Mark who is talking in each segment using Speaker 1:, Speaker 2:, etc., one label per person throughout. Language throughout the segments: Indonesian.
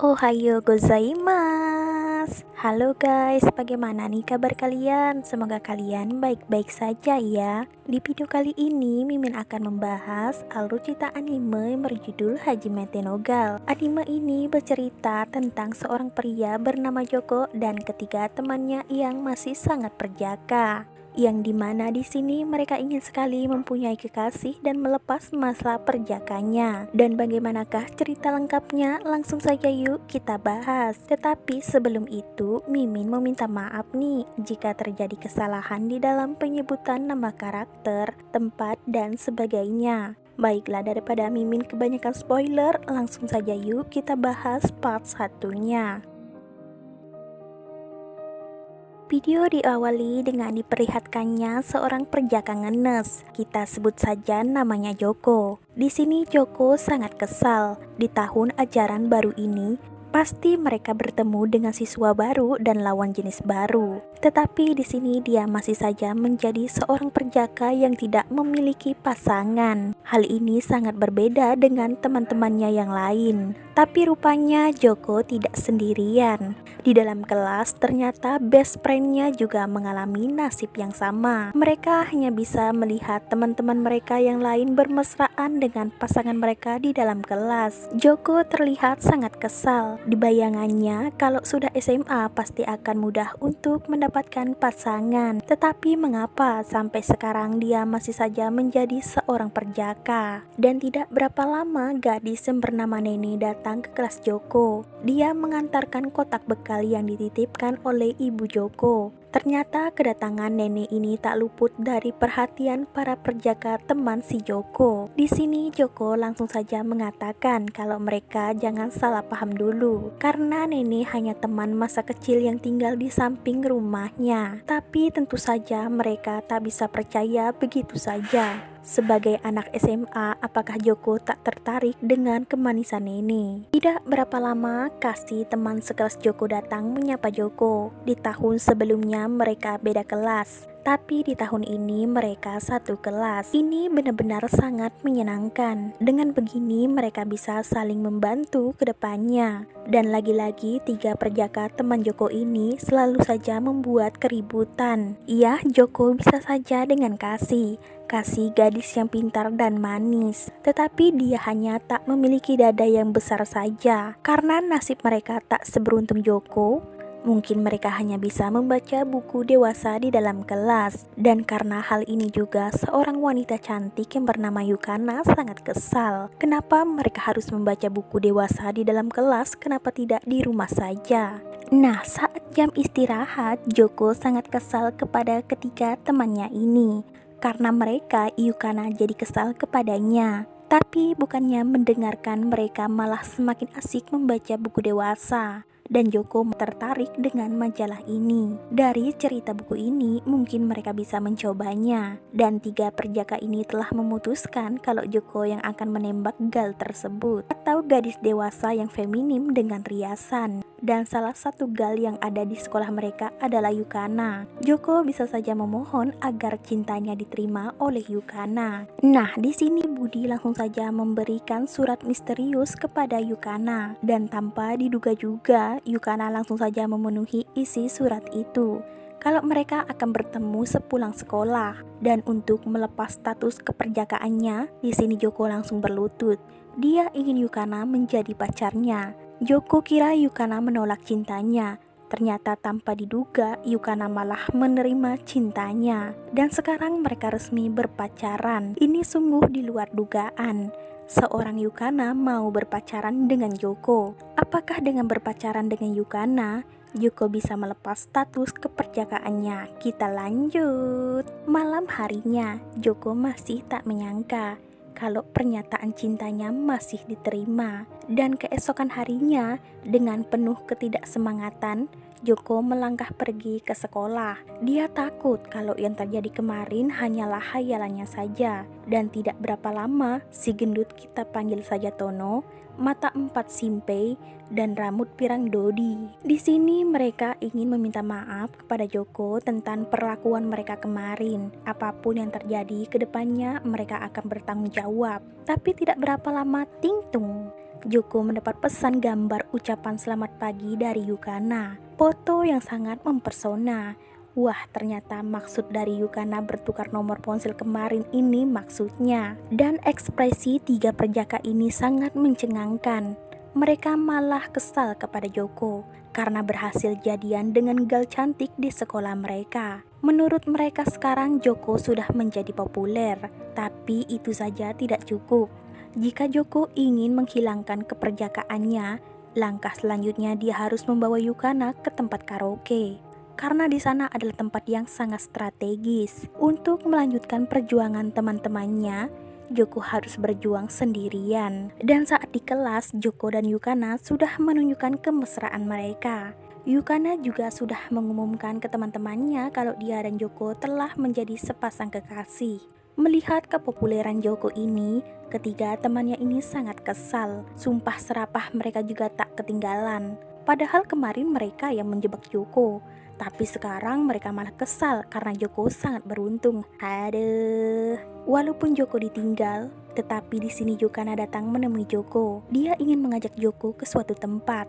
Speaker 1: Ohayo gozaimasu. Halo guys, bagaimana nih kabar kalian? Semoga kalian baik-baik saja ya. Di video kali ini Mimin akan membahas alur cerita anime berjudul Hajime no Gal. Anime ini bercerita tentang seorang pria bernama Joko dan ketiga temannya yang masih sangat perjaka. Yang dimana di sini mereka ingin sekali mempunyai kekasih dan melepas masa perjakanya. Dan bagaimanakah cerita lengkapnya? Langsung saja yuk kita bahas. Tetapi sebelum itu, Mimin meminta maaf nih jika terjadi kesalahan di dalam penyebutan nama karakter, tempat, dan sebagainya. Baiklah, daripada Mimin kebanyakan spoiler, langsung saja yuk kita bahas part satunya. Video diawali dengan diperlihatkannya seorang perjaka ngenes. Kita sebut saja namanya Joko. Di sini Joko sangat kesal. Di tahun ajaran baru ini, pasti mereka bertemu dengan siswa baru dan lawan jenis baru. Tetapi di sini dia masih saja menjadi seorang perjaka yang tidak memiliki pasangan. Hal ini sangat berbeda dengan teman-temannya yang lain. Tapi rupanya Joko tidak sendirian. Di dalam kelas ternyata best friend-nya juga mengalami nasib yang sama. Mereka hanya bisa melihat teman-teman mereka yang lain bermesraan dengan pasangan mereka di dalam kelas. Joko terlihat sangat kesal. Di bayangannya kalau sudah SMA pasti akan mudah untuk mendapatkan pasangan. Tetapi mengapa sampai sekarang dia masih saja menjadi seorang perjaka? Dan tidak berapa lama gadis yang bernama Neni datang ke kelas Joko. Dia mengantarkan kotak bekal yang dititipkan oleh ibu Joko. Ternyata kedatangan nenek ini tak luput dari perhatian para perjaka teman si Joko. Di sini Joko langsung saja mengatakan kalau mereka jangan salah paham dulu, karena nenek hanya teman masa kecil yang tinggal di samping rumahnya. Tapi tentu saja mereka tak bisa percaya begitu saja. Sebagai anak SMA, apakah Joko tak tertarik dengan kemanisan nenek? Tidak berapa lama, Kasih teman sekelas Joko datang menyapa Joko. Di tahun sebelumnya mereka beda kelas, tapi di tahun ini mereka satu kelas. Ini benar-benar sangat menyenangkan. Dengan begini mereka bisa saling membantu ke depannya. Dan lagi-lagi tiga perjaka teman Joko ini selalu saja membuat keributan. Iya, Joko bisa saja dengan Kasih gadis yang pintar dan manis, tetapi dia hanya tak memiliki dada yang besar saja. Karena nasib mereka tak seberuntung Joko, mungkin mereka hanya bisa membaca buku dewasa di dalam kelas. Dan karena hal ini juga seorang wanita cantik yang bernama Yukana sangat kesal. Kenapa mereka harus membaca buku dewasa di dalam kelas? Kenapa tidak di rumah saja? Nah, saat jam istirahat, Joko sangat kesal kepada ketiga temannya ini. Karena mereka, Yukana jadi kesal kepadanya. Tapi bukannya mendengarkan, mereka malah semakin asik membaca buku dewasa. Dan Joko tertarik dengan majalah ini. Dari cerita buku ini, mungkin mereka bisa mencobanya. Dan tiga perjaka ini telah memutuskan kalau Joko yang akan menembak Gal tersebut, atau gadis dewasa yang feminim dengan riasan. Dan salah satu Gal yang ada di sekolah mereka adalah Yukana. Joko bisa saja memohon agar cintanya diterima oleh Yukana. Nah, di sini Budi langsung saja memberikan surat misterius kepada Yukana. Dan tanpa diduga juga, Yukana langsung saja memenuhi isi surat itu. Kalau mereka akan bertemu sepulang sekolah. Dan untuk melepas status keperjakaannya, di sini Joko langsung berlutut. Dia ingin Yukana menjadi pacarnya. Joko kira Yukana menolak cintanya. Ternyata tanpa diduga, Yukana malah menerima cintanya. Dan sekarang mereka resmi berpacaran. Ini sungguh di luar dugaan. Seorang Yukana mau berpacaran dengan Joko. Apakah dengan berpacaran dengan Yukana, Joko bisa melepas status keperjakaannya? Kita lanjut. Malam harinya, Joko masih tak menyangka kalau pernyataan cintanya masih diterima. Dan keesokan harinya, dengan penuh ketidaksemangatan, Joko melangkah pergi ke sekolah. Dia takut kalau yang terjadi kemarin hanyalah hayalannya saja. Dan tidak berapa lama, si gendut kita panggil saja Tono, mata empat simpe, dan rambut pirang dodi. Di sini mereka ingin meminta maaf kepada Joko tentang perlakuan mereka kemarin. Apapun yang terjadi ke depannya, mereka akan bertanggung jawab. Tapi tidak berapa lama, ting tung, Joko mendapat pesan gambar ucapan selamat pagi dari Yukana. Foto yang sangat mempersona. Wah, ternyata maksud dari Yukana bertukar nomor ponsel kemarin ini maksudnya. Dan ekspresi tiga perjaka ini sangat mencengangkan. Mereka malah kesal kepada Joko karena berhasil jadian dengan gal cantik di sekolah mereka. Menurut mereka sekarang Joko sudah menjadi populer, tapi itu saja tidak cukup. Jika Joko ingin menghilangkan keperjakaannya, langkah selanjutnya dia harus membawa Yukana ke tempat karaoke. Karena di sana adalah tempat yang sangat strategis. Untuk melanjutkan perjuangan teman-temannya, Joko harus berjuang sendirian. Dan saat di kelas, Joko dan Yukana sudah menunjukkan kemesraan mereka. Yukana juga sudah mengumumkan ke teman-temannya kalau dia dan Joko telah menjadi sepasang kekasih. Melihat kepopuleran Joko ini, ketiga temannya ini sangat kesal. Sumpah serapah mereka juga tak ketinggalan. Padahal kemarin mereka yang menjebak Joko, tapi sekarang mereka malah kesal karena Joko sangat beruntung. Aduh. Walaupun Joko ditinggal, tetapi di sini Yukana datang menemui Joko. Dia ingin mengajak Joko ke suatu tempat.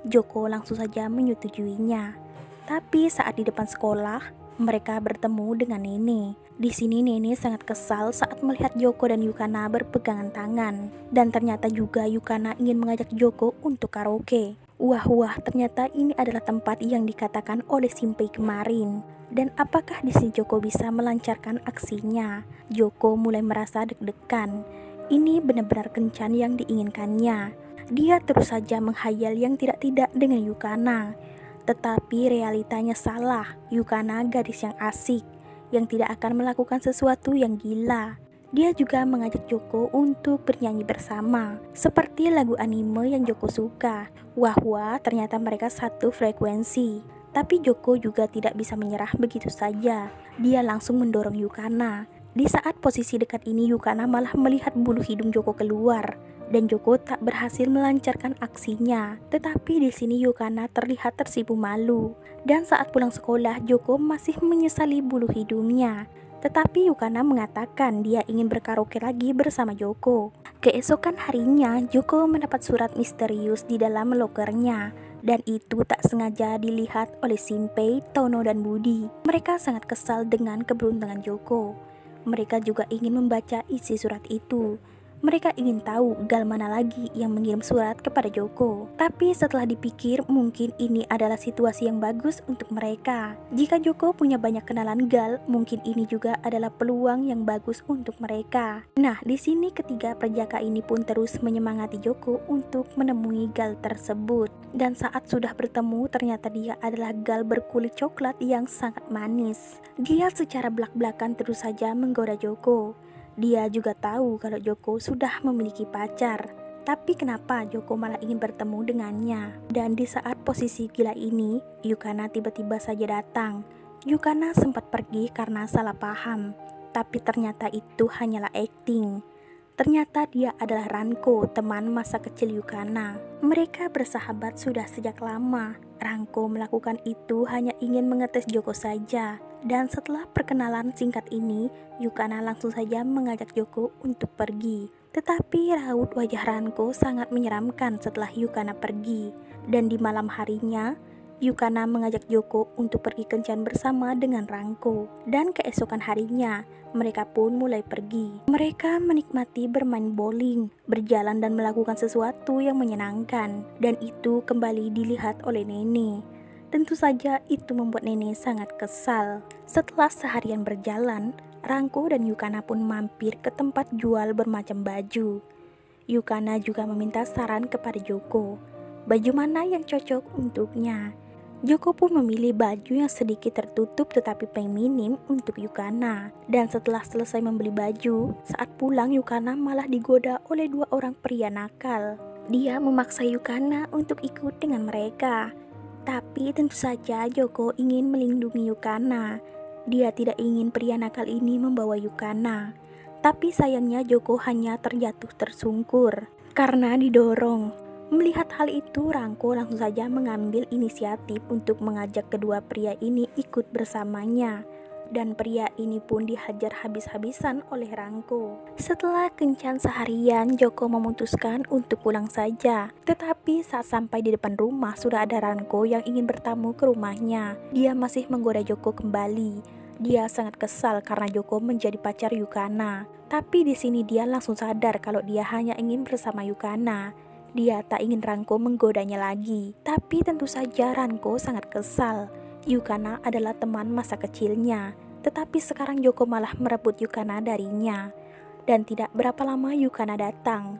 Speaker 1: Joko langsung saja menyetujuinya. Tapi saat di depan sekolah, mereka bertemu dengan Nene. Di sini Nene sangat kesal saat melihat Joko dan Yukana berpegangan tangan. Dan ternyata juga Yukana ingin mengajak Joko untuk karaoke. Wah, ternyata ini adalah tempat yang dikatakan oleh Simpei kemarin. Dan apakah di sini Joko bisa melancarkan aksinya? Joko mulai merasa deg-degan. Ini benar-benar kencan yang diinginkannya. Dia terus saja menghayal yang tidak-tidak dengan Yukana. Tetapi realitanya salah. Yukana gadis yang asik, yang tidak akan melakukan sesuatu yang gila. Dia juga mengajak Joko untuk bernyanyi bersama, seperti lagu anime yang Joko suka. Wah, ternyata mereka satu frekuensi. Tapi Joko juga tidak bisa menyerah begitu saja. Dia langsung mendorong Yukana. Di saat posisi dekat ini, Yukana malah melihat bulu hidung Joko keluar. Dan Joko tak berhasil melancarkan aksinya. Tetapi di sini Yukana terlihat tersipu malu. Dan saat pulang sekolah, Joko masih menyesali bulu hidungnya. Tetapi Yukana mengatakan dia ingin berkaraoke lagi bersama Joko. Keesokan harinya, Joko mendapat surat misterius di dalam lokernya. Dan itu tak sengaja dilihat oleh Simpei, Tono, dan Budi. Mereka sangat kesal dengan keberuntungan Joko. Mereka juga ingin membaca isi surat itu. Mereka ingin tahu gal mana lagi yang mengirim surat kepada Joko. Tapi setelah dipikir, mungkin ini adalah situasi yang bagus untuk mereka. Jika Joko punya banyak kenalan gal, mungkin ini juga adalah peluang yang bagus untuk mereka. Nah, di sini ketiga perjaka ini pun terus menyemangati Joko untuk menemui gal tersebut. Dan saat sudah bertemu, ternyata dia adalah gal berkulit coklat yang sangat manis. Dia secara belak-belakan terus saja menggoda Joko. Dia juga tahu kalau Joko sudah memiliki pacar. Tapi kenapa Joko malah ingin bertemu dengannya? Dan di saat posisi gila ini, Yukana tiba-tiba saja datang. Yukana sempat pergi karena salah paham. Tapi ternyata itu hanyalah acting. Ternyata dia adalah Ranko, teman masa kecil Yukana. Mereka bersahabat sudah sejak lama. Ranko melakukan itu hanya ingin mengetes Joko saja. Dan setelah perkenalan singkat ini, Yukana langsung saja mengajak Joko untuk pergi. Tetapi raut wajah Ranko sangat menyeramkan setelah Yukana pergi. Dan di malam harinya, Yukana mengajak Joko untuk pergi kencan bersama dengan Ranko. Dan keesokan harinya, mereka pun mulai pergi. Mereka menikmati bermain bowling, berjalan dan melakukan sesuatu yang menyenangkan. Dan itu kembali dilihat oleh Nene. Tentu saja itu membuat Nene sangat kesal. Setelah seharian berjalan, Ranko dan Yukana pun mampir ke tempat jual bermacam baju. Yukana juga meminta saran kepada Joko. Baju mana yang cocok untuknya? Joko pun memilih baju yang sedikit tertutup tetapi feminim untuk Yukana. Dan setelah selesai membeli baju, saat pulang Yukana malah digoda oleh dua orang pria nakal. Dia memaksa Yukana untuk ikut dengan mereka. Tapi tentu saja Joko ingin melindungi Yukana. Dia tidak ingin pria nakal ini membawa Yukana. Tapi sayangnya Joko hanya terjatuh tersungkur karena didorong. Melihat hal itu, Ranko langsung saja mengambil inisiatif untuk mengajak kedua pria ini ikut bersamanya. dan pria ini pun dihajar habis-habisan oleh Ranko. Setelah kencan seharian, Joko memutuskan untuk pulang saja. Tetapi saat sampai di depan rumah sudah ada Ranko yang ingin bertamu ke rumahnya. Dia masih menggoda Joko kembali. Dia sangat kesal karena Joko menjadi pacar Yukana. Tapi di sini dia langsung sadar kalau dia hanya ingin bersama Yukana. Dia tak ingin Ranko menggodanya lagi. Tapi tentu saja Ranko sangat kesal. Yukana adalah teman masa kecilnya, tetapi sekarang Joko malah merebut Yukana darinya. Dan tidak berapa lama Yukana datang.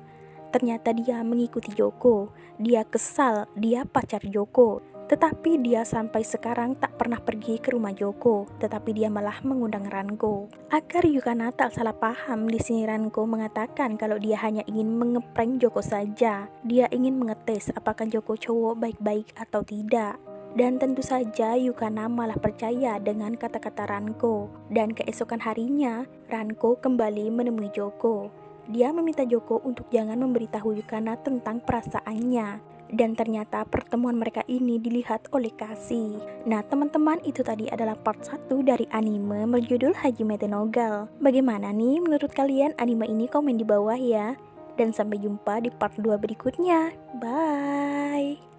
Speaker 1: Ternyata dia mengikuti Joko. Dia kesal, dia pacar Joko. Tetapi dia sampai sekarang tak pernah pergi ke rumah Joko, tetapi dia malah mengundang Ranko. Agar Yukana tak salah paham, di sini Ranko mengatakan kalau dia hanya ingin mengeprank Joko saja. Dia ingin mengetes apakah Joko cowok baik-baik atau tidak. Dan tentu saja Yukana malah percaya dengan kata-kata Ranko. Dan keesokan harinya, Ranko kembali menemui Joko. Dia meminta Joko untuk jangan memberitahu Yukana tentang perasaannya. Dan ternyata pertemuan mereka ini dilihat oleh Kasih. Nah teman-teman, itu tadi adalah part 1 dari anime berjudul Hajime no Gal. Bagaimana nih menurut kalian anime ini? Komen di bawah ya. Dan sampai jumpa di part 2 berikutnya. Bye.